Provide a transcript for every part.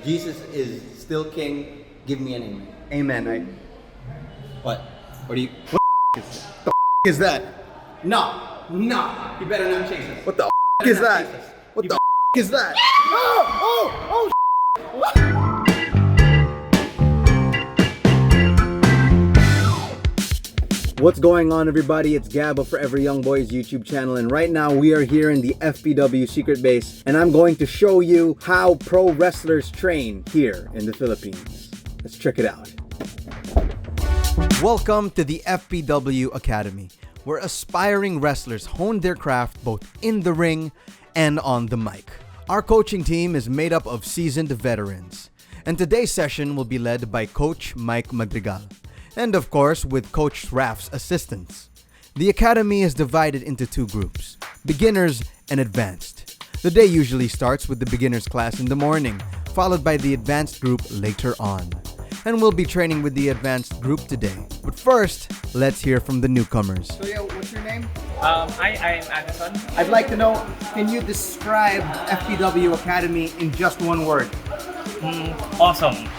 Jesus is still king, give me an amen. Amen. What? What do you... Is that? No! You better not chase us. What the is that? What the is that? Oh! What's going on, everybody? It's Gabo for Every Young Boys YouTube channel, and right now we are here in the FPW secret base, and I'm going to show you how pro wrestlers train here in the Philippines. Let's check it out. Welcome to the FPW Academy, where aspiring wrestlers hone their craft both in the ring and on the mic. Our coaching team is made up of seasoned veterans, and today's session will be led by Coach Mike Madrigal, and of course with Coach Raf's assistance. The academy is divided into two groups, beginners and advanced. The day usually starts with the beginners class in the morning, followed by the advanced group later on. And we'll be training with the advanced group today. But first, let's hear from the newcomers. So yeah, what's your name? I'm Anderson. I'd like to know, can you describe FPW Academy in just one word? Awesome.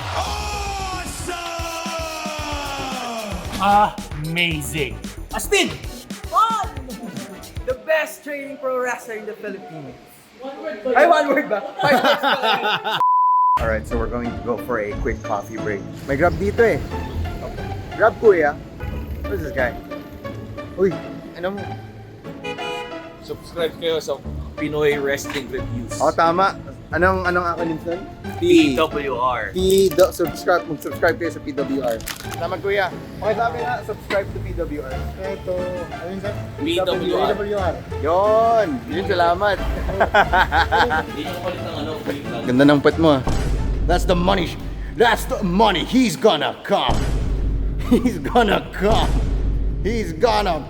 Amazing. Astin! Fun! The best training pro wrestler in the Philippines. One word ba? 5 words ba? Alright, so we're going to go for a quick coffee break. May grab dito eh. Grab kuya. Who's this guy? Uy, ano mo? Subscribe kayo sa Pinoy Wrestling Reviews. Oh, tama. Anong acronym nun? PWR. Subscribe kayo sa PWR. Tama kuya. Okay, sabi nga, subscribe to PWR. Ito, ano yun sir? PWR. Yun, salamat. Ganda ng pet mo ah. That's the money. That's the money. He's gonna come. He's gonna come. He's gonna.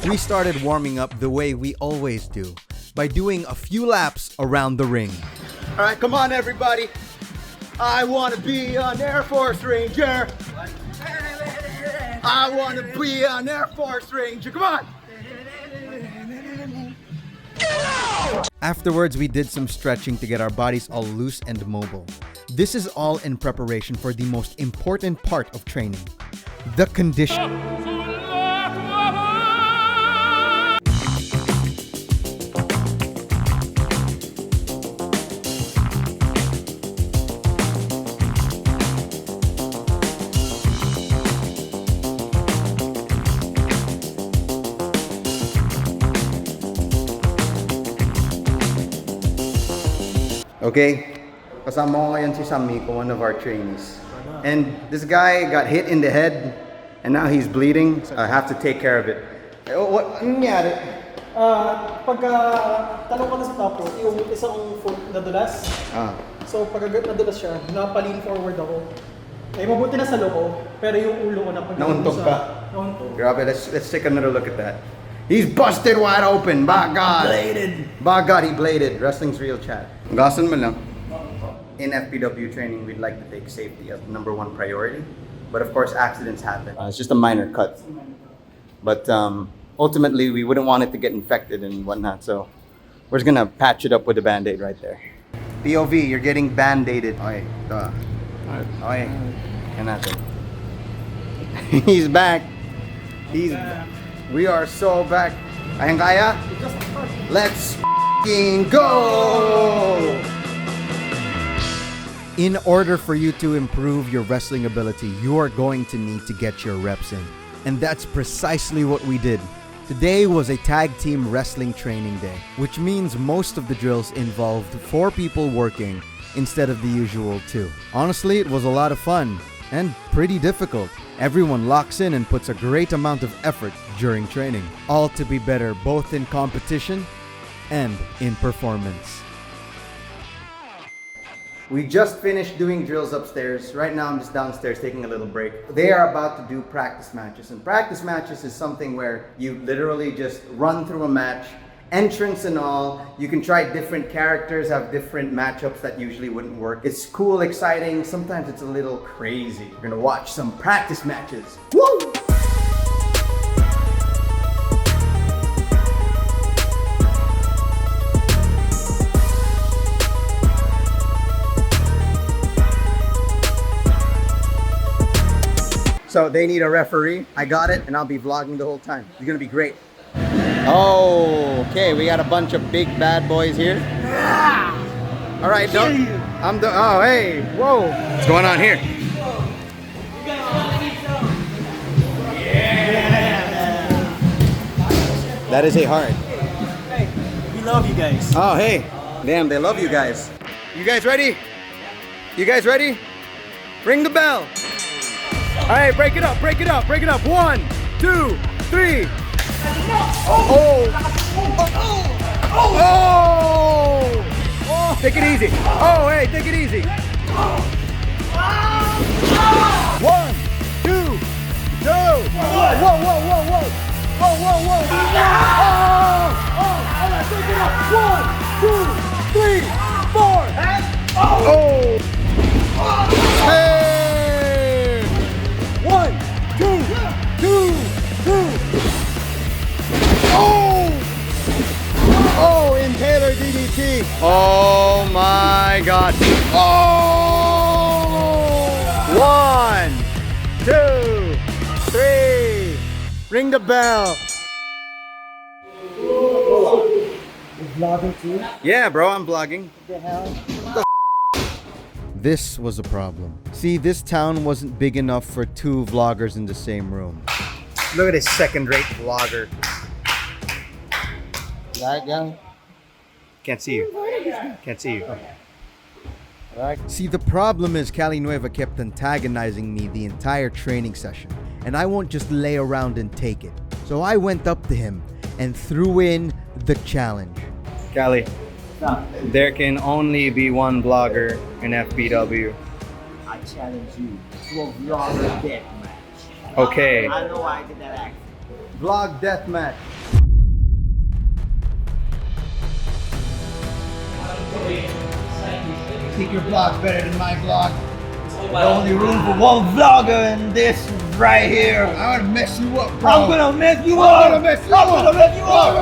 We started warming up the way we always do, by doing a few laps around the ring. All right, come on everybody. I want to be an Air Force Ranger. I want to be an Air Force Ranger. Come on. Afterwards, we did some stretching to get our bodies all loose and mobile. This is all in preparation for the most important part of training, the condition. Okay, kasama ko ngayon si Samiko, one of our trainees. And this guy got hit in the head, and now he's bleeding. So I have to take care of it. What nangyari? Pagka tanong ko na sa top rope, yung isang foot nadulas. So pagka nadulas siya, napalin forward ako. Eh mabuti na sa loko, pero yung ulo ko na pag Nauntog ka? Nauntog. Grabe, let's take another look at that. He's busted wide open, by God. By God, he bladed. Wrestling's real, chat. Gasan mo lang. In FPW training, we'd like to take safety as number one priority. But of course, accidents happen. It's just a minor cut. But ultimately, we wouldn't want it to get infected and whatnot. So we're just gonna patch it up with a Band-Aid right there. POV, you're getting Band-Aided. Okay, ito. Okay, yan natin. He's back. We are so back. Kayang kaya? Let's go! In order for you to improve your wrestling ability, you are going to need to get your reps in. And that's precisely what we did. Today was a tag team wrestling training day, which means most of the drills involved 4 people working instead of the usual 2. Honestly, it was a lot of fun and pretty difficult. Everyone locks in and puts a great amount of effort during training, all to be better both in competition and in performance. We just finished doing drills upstairs. Right now I'm just downstairs taking a little break. They are about to do practice matches, and practice matches is something where you literally just run through a match, entrance and all. You can try different characters, have different matchups that usually wouldn't work. It's cool, exciting, sometimes it's a little crazy. We're gonna watch some practice matches. Woo! So they need a referee. I got it, and I'll be vlogging the whole time. It's gonna be great. Oh, okay. We got a bunch of big bad boys here. All right, don't. I'm the. Oh, hey, whoa. What's going on here? That is a heart. Hey, we love you guys. Oh, hey. Damn, they love you guys. You guys ready? You guys ready? Ring the bell. All right, break it up, break it up, break it up. 1, 2, 3. Oh. Oh. Take it easy. Oh, hey, take it easy. 1, 2, go. Whoa, whoa, whoa, whoa. Whoa, whoa, whoa. Oh. All right, take it up. 1, 2, 3, 4. Oh. Hey. 1, 2, 2, 2. Oh. Oh, Impaler DDT. Oh my God. Oh. 1, 2, 3. Ring the bell. Vlogging too? Yeah, bro, I'm vlogging. What the hell? This was a problem. See, this town wasn't big enough for 2 vloggers in the same room. Look at this second-rate vlogger. That guy? Can't see you. Can't see you. See, the problem is Cali Nueva kept antagonizing me the entire training session, and I won't just lay around and take it. So I went up to him and threw in the challenge. Cali, there can only be one vlogger in FPW. I challenge you to a vlogger deathmatch. Okay. I know I did that act. Vlog deathmatch. Think your vlog's better than my vlog? The only room for one vlogger in this right here. I'm gonna mess you up, bro. I'm gonna mess you up. I'm gonna mess you I'm up. gonna mess you up.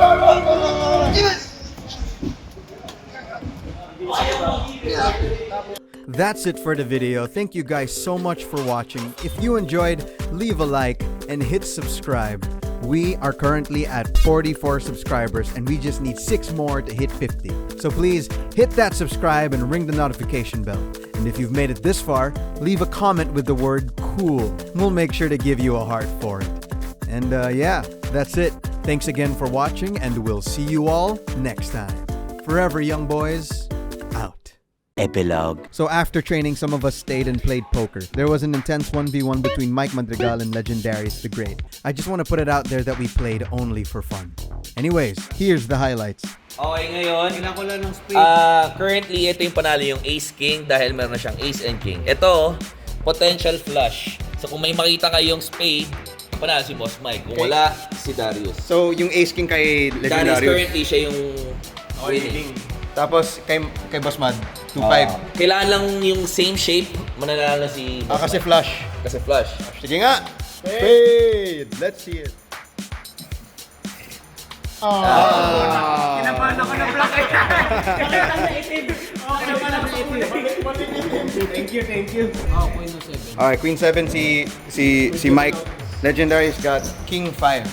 That's it for the video. Thank you guys so much for watching. If you enjoyed, leave a like and hit subscribe. We are currently at 44 subscribers and we just need 6 more to hit 50. So please hit that subscribe and ring the notification bell. And if you've made it this far, leave a comment with the word cool. We'll make sure to give you a heart for it. And yeah, that's it. Thanks again for watching and we'll see you all next time. Forever young boys, out. Epilogue. So after training, some of us stayed and played poker. There was an intense 1v1 between Mike Madrigal and Legendarius the Great. I just want to put it out there that we played only for fun. Anyways, here's the highlights. Okay, ngayon, currently, ito yung panalo yung Ace King dahil meron na siyang Ace and King. Ito, potential flush. So kung may makita kayong spade, panalo si Boss Mike. Kung wala, si Darius. So yung Ace King kay Darius Legendarius. currently, siya yung winning. Tapos kay Boss Mad, 2-5. Kailangan lang yung same shape, mananalo si Boss Kasi Mike. flush. Kasi flush. Sige nga. Spade. Let's see it. Kinabahan ako ng black eye. Thank you. Alright, Queen 7 si Mike. Legendarius got King 5.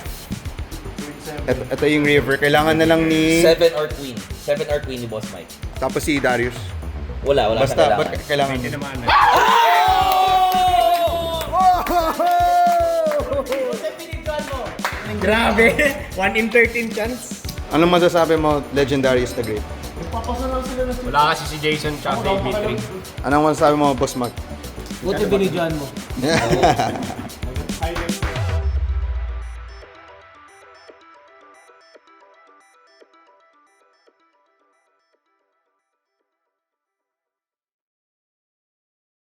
Ito yung river. Kailangan na lang ni... 7 or Queen. 7 or Queen ni Boss Mike. Tapos si Darius. Wala Basta, sa ba't kailangan mo? Grabe. 1 in 13 chance. Anong masasabi mo, Legendarius the Great? Wala kasi si Jason tsaka si B3. Anong masasabi mo, Boss Mark? Buti binidyoan mo.